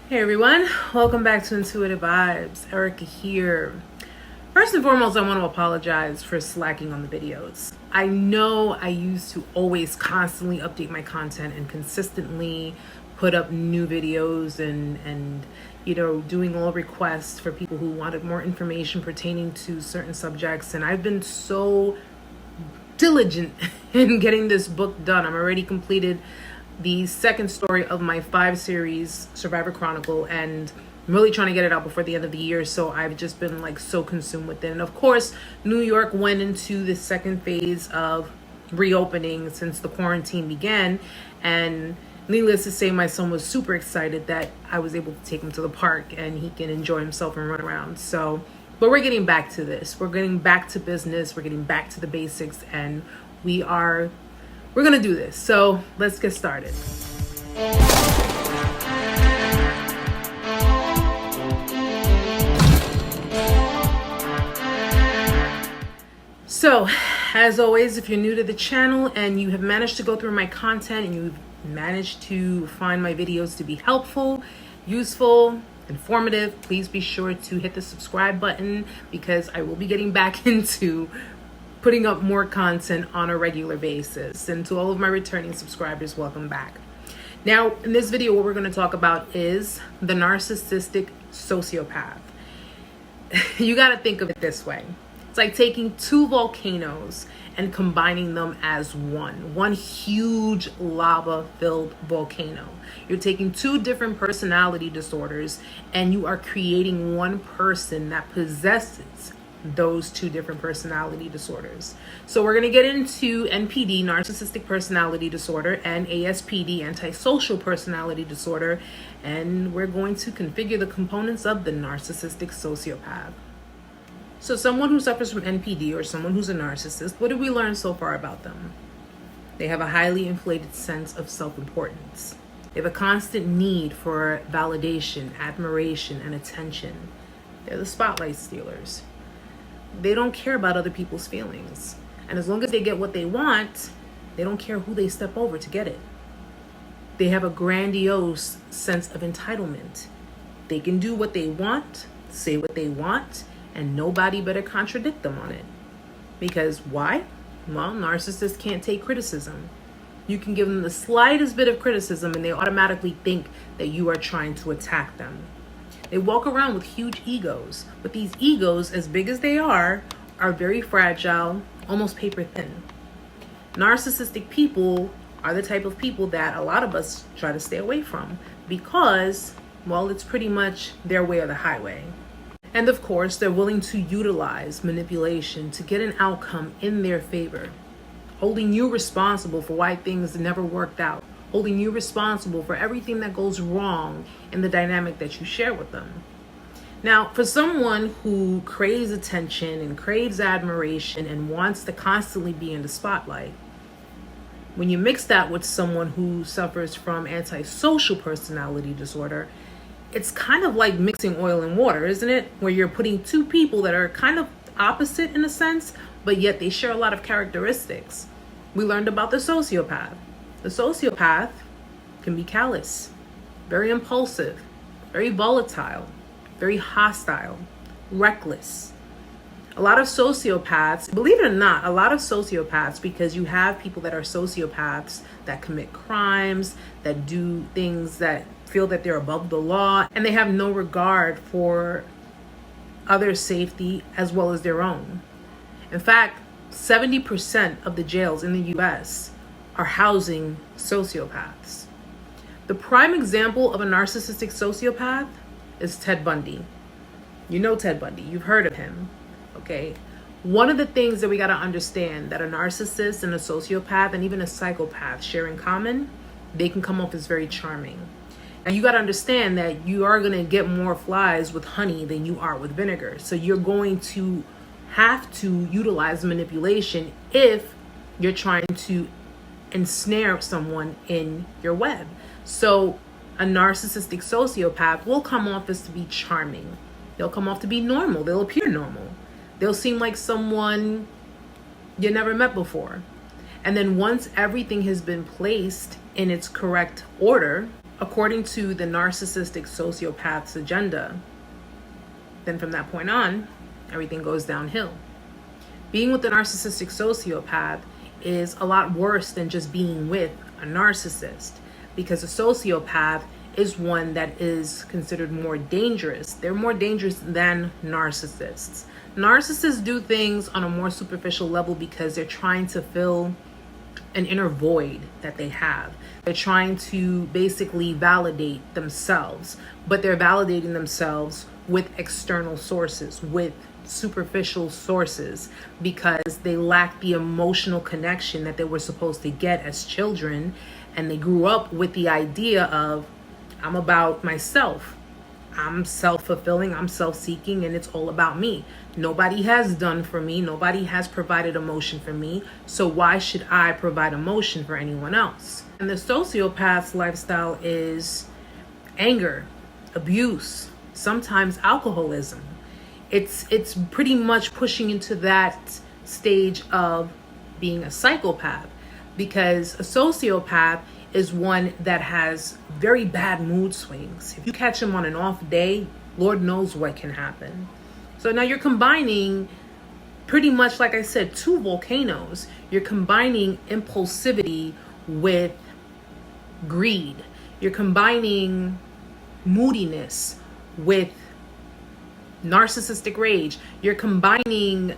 Hey everyone, welcome back to Intuitive Vibes. Erica here. First and foremost, I want to apologize for slacking on the videos. I know I used to always constantly update my content and consistently put up new videos and doing all requests for people who wanted more information pertaining to certain subjects. And I've been so diligent in getting this book done. I'm already completed the second story of my 5-series Survivor Chronicle, and I'm really trying to get it out before the end of the year. So I've just been so consumed with it. And of course, New York went into the second phase of reopening since the quarantine began. And needless to say, my son was super excited that I was able to take him to the park and he can enjoy himself and run around. But we're getting back to this. We're getting back to business. We're getting back to the basics, and we're going to do this. So let's get started. So, as always, if you're new to the channel and you have managed to go through my content and you've managed to find my videos to be helpful, useful, informative, please be sure to hit the subscribe button, because I will be getting back into putting up more content on a regular basis. And to all of my returning subscribers, welcome back. Now, in this video, what we're going to talk about is the Narcissistic Sociopath. You got to think of it this way. It's like taking two volcanoes and combining them as one huge lava-filled volcano. You're taking two different personality disorders and you are creating one person that possesses those two different personality disorders. So we're going to get into NPD, Narcissistic Personality Disorder, and ASPD, Antisocial Personality Disorder, and we're going to configure the components of the Narcissistic Sociopath. So someone who suffers from NPD, or someone who's a narcissist, what did we learn so far about them? They have a highly inflated sense of self-importance. They have a constant need for validation, admiration, and attention. They're the spotlight stealers. They don't care about other people's feelings. And as long as they get what they want, they don't care who they step over to get it. They have a grandiose sense of entitlement. They can do what they want, say what they want, and nobody better contradict them on it. Because why? Well, narcissists can't take criticism. You can give them the slightest bit of criticism and they automatically think that you are trying to attack them. They walk around with huge egos, but these egos, as big as they are very fragile, almost paper thin. Narcissistic people are the type of people that a lot of us try to stay away from because, well, it's pretty much their way or the highway. And of course, they're willing to utilize manipulation to get an outcome in their favor, holding you responsible for why things never worked out, holding you responsible for everything that goes wrong in the dynamic that you share with them. Now, for someone who craves attention and craves admiration and wants to constantly be in the spotlight, when you mix that with someone who suffers from antisocial personality disorder, it's kind of like mixing oil and water, isn't it? Where you're putting two people that are kind of opposite in a sense, but yet they share a lot of characteristics. We learned about the sociopath. The sociopath can be callous, very impulsive, very volatile, very hostile, reckless. A lot of sociopaths, believe it or not, a lot of sociopaths, because you have people that are sociopaths that commit crimes, that do things that feel that they're above the law, and they have no regard for others' safety as well as their own. In fact, 70% of the jails in the US are housing sociopaths. The prime example of a narcissistic sociopath is Ted Bundy. You know Ted Bundy, you've heard of him, okay? One of the things that we got to understand that a narcissist and a sociopath and even a psychopath share in common, they can come off as very charming. And you got to understand that you are going to get more flies with honey than you are with vinegar. So you're going to have to utilize manipulation if you're trying to ensnare someone in your web. So a narcissistic sociopath will come off as to be charming. They'll come off to be normal. They'll appear normal. They'll seem like someone you never met before. And then once everything has been placed in its correct order, according to the Narcissistic Sociopath's agenda, then from that point on, everything goes downhill. Being with the Narcissistic Sociopath is a lot worse than just being with a narcissist, because a sociopath is one that is considered more dangerous. They're more dangerous than narcissists. Narcissists do things on a more superficial level because they're trying to fill an inner void that they have. They're trying to basically validate themselves, but they're validating themselves with external sources, with superficial sources, because they lack the emotional connection that they were supposed to get as children. And they grew up with the idea of, I'm about myself. I'm self-fulfilling, I'm self-seeking, and it's all about me. Nobody has done for me. Nobody has provided emotion for me. So why should I provide emotion for anyone else? And the sociopath's lifestyle is anger, abuse, sometimes alcoholism. It's pretty much pushing into that stage of being a psychopath, because a sociopath is one that has very bad mood swings. If you catch him on an off day, Lord knows what can happen. So now you're combining, pretty much like I said, two volcanoes. You're combining impulsivity with greed. You're combining moodiness with narcissistic rage. You're combining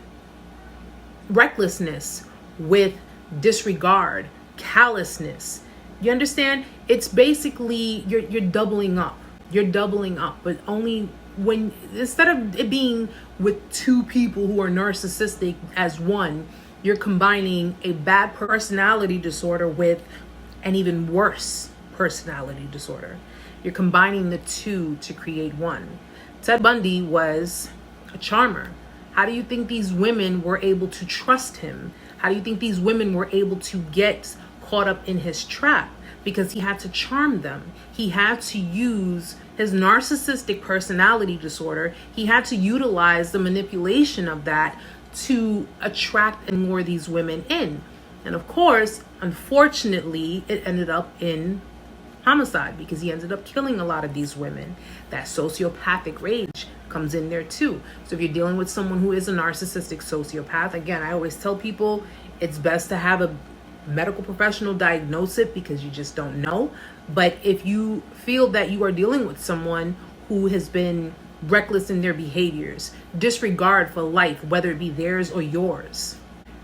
recklessness with disregard, callousness. You understand? It's basically you're doubling up. You're doubling up, but only when, instead of it being with two people who are narcissistic as one, you're combining a bad personality disorder with an even worse personality disorder. You're combining the two to create one. Ted Bundy was a charmer. How do you think these women were able to trust him? How do you think these women were able to get caught up in his trap? Because he had to charm them. He had to use his narcissistic personality disorder. He had to utilize the manipulation of that to attract and lure these women in. And of course, unfortunately, it ended up in homicide, because he ended up killing a lot of these women. That sociopathic rage comes in there too. So if you're dealing with someone who is a narcissistic sociopath, again, I always tell people it's best to have a medical professional diagnose it, because you just don't know. But if you feel that you are dealing with someone who has been reckless in their behaviors, disregard for life, whether it be theirs or yours,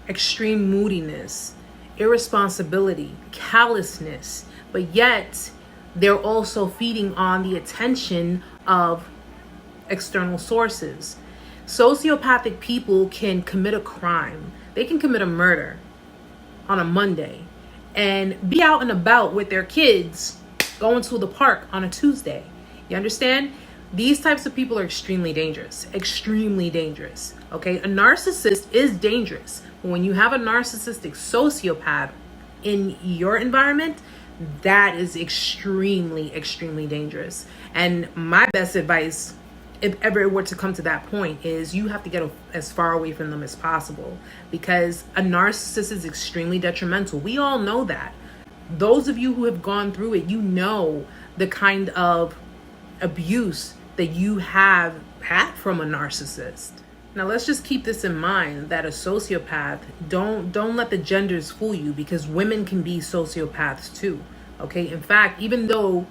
extreme moodiness, irresponsibility, callousness, but yet they're also feeding on the attention of external sources. Sociopathic people can commit a crime. They can commit a murder on a Monday and be out and about with their kids going to the park on a Tuesday. You understand? These types of people are extremely dangerous, okay? A narcissist is dangerous. But when you have a narcissistic sociopath in your environment, that is extremely dangerous. And my best advice, if ever it were to come to that point, is you have to get as far away from them as possible, because a narcissist is extremely detrimental. We all know that. Those of you who have gone through it, you know the kind of abuse that you have had from a narcissist. Now let's just keep this in mind, that a sociopath, don't let the genders fool you, because women can be sociopaths too, okay? In fact, even though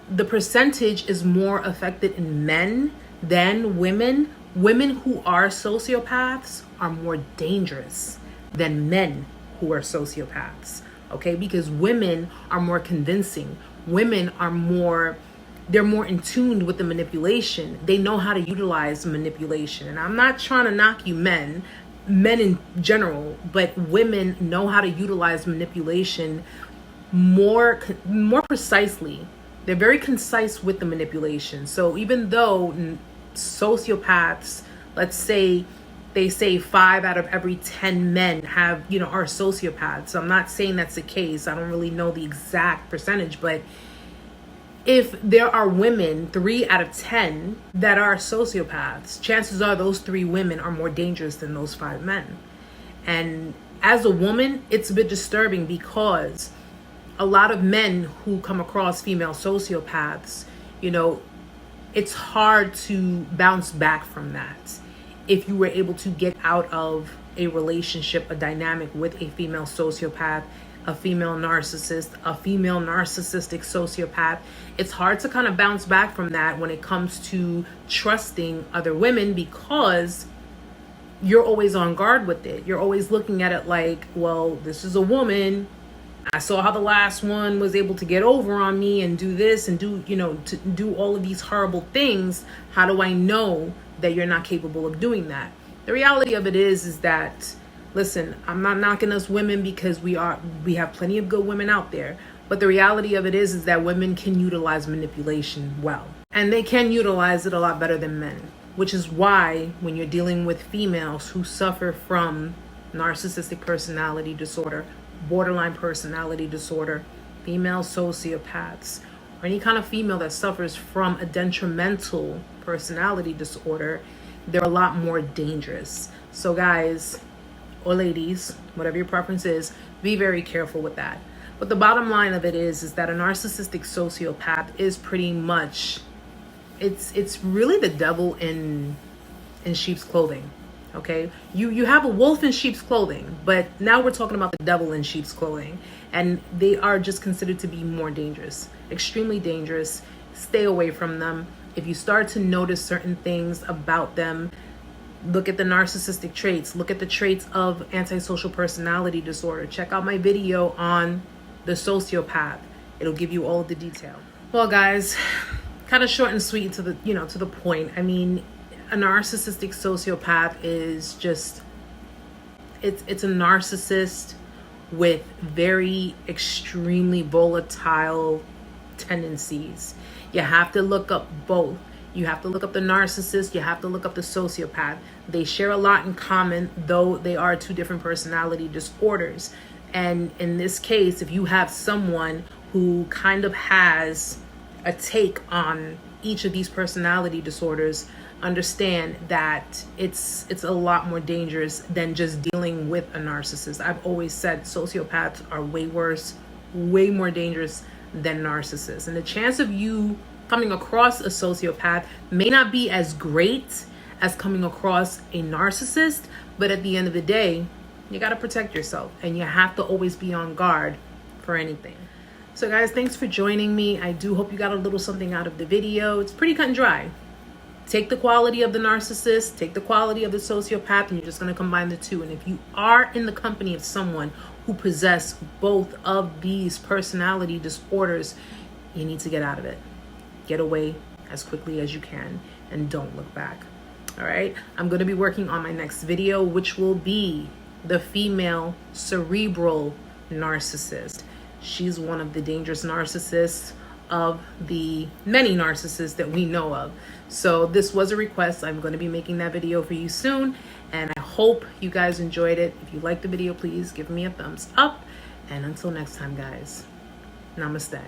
the percentage is more affected in men than women, women who are sociopaths are more dangerous than men who are sociopaths, okay? Because women are more convincing. Women are they're more in tune with the manipulation. They know how to utilize manipulation. And I'm not trying to knock you men in general, but women know how to utilize manipulation more precisely. They're very concise with the manipulation. So even though sociopaths, let's say they say 5 out of every 10 men are sociopaths. So I'm not saying that's the case. I don't really know the exact percentage, but if there are women, 3 out of 10 that are sociopaths, chances are those 3 women are more dangerous than those 5 men. And as a woman, it's a bit disturbing, because a lot of men who come across female sociopaths, you know, it's hard to bounce back from that. If you were able to get out of a relationship, a dynamic with a female sociopath, a female narcissist, a female narcissistic sociopath, it's hard to kind of bounce back from that when it comes to trusting other women, because you're always on guard with it. You're always looking at it like, well, this is a woman. I saw how the last one was able to get over on me and do this and do, you know, to do all of these horrible things. How do I know that you're not capable of doing that? The reality of it is that, listen, I'm not knocking us women, because we have plenty of good women out there. But the reality of it is that women can utilize manipulation well, and they can utilize it a lot better than men, which is why when you're dealing with females who suffer from narcissistic personality disorder, borderline personality disorder, female sociopaths, or any kind of female that suffers from a detrimental personality disorder, they're a lot more dangerous. So guys, or ladies, whatever your preference is, be very careful with that. But the bottom line of it is that a narcissistic sociopath is pretty much, it's really the devil in sheep's clothing. Okay, you have a wolf in sheep's clothing, but now we're talking about the devil in sheep's clothing, and they are just considered to be more dangerous, extremely dangerous. Stay away from them. If you start to notice certain things about them, look at the narcissistic traits, look at the traits of antisocial personality disorder. Check out my video on the sociopath. It'll give you all of the detail. Well, guys, kind of short and sweet to the, you know, to the point. I mean, a narcissistic sociopath is just, it's a narcissist with very extremely volatile tendencies. You have to look up both. You have to look up the narcissist, you have to look up the sociopath. They share a lot in common, though they are two different personality disorders. And in this case, if you have someone who kind of has a take on each of these personality disorders, understand that it's a lot more dangerous than just dealing with a narcissist. I've always said sociopaths are way worse, way more dangerous than narcissists. And the chance of you coming across a sociopath may not be as great as coming across a narcissist, but at the end of the day, you got to protect yourself, and you have to always be on guard for anything. So guys, thanks for joining me. I do hope you got a little something out of the video. It's pretty cut and dry. Take the quality of the narcissist, take the quality of the sociopath, and you're just going to combine the two. And if you are in the company of someone who possesses both of these personality disorders, you need to get out of it. Get away as quickly as you can, and don't look back. All right, I'm going to be working on my next video, which will be the female cerebral narcissist. She's one of the dangerous narcissists of the many narcissists that we know of. So this was a request. I'm going to be making that video for you soon, and I hope you guys enjoyed it. If you liked the video, please give me a thumbs up, and until next time, guys, namaste.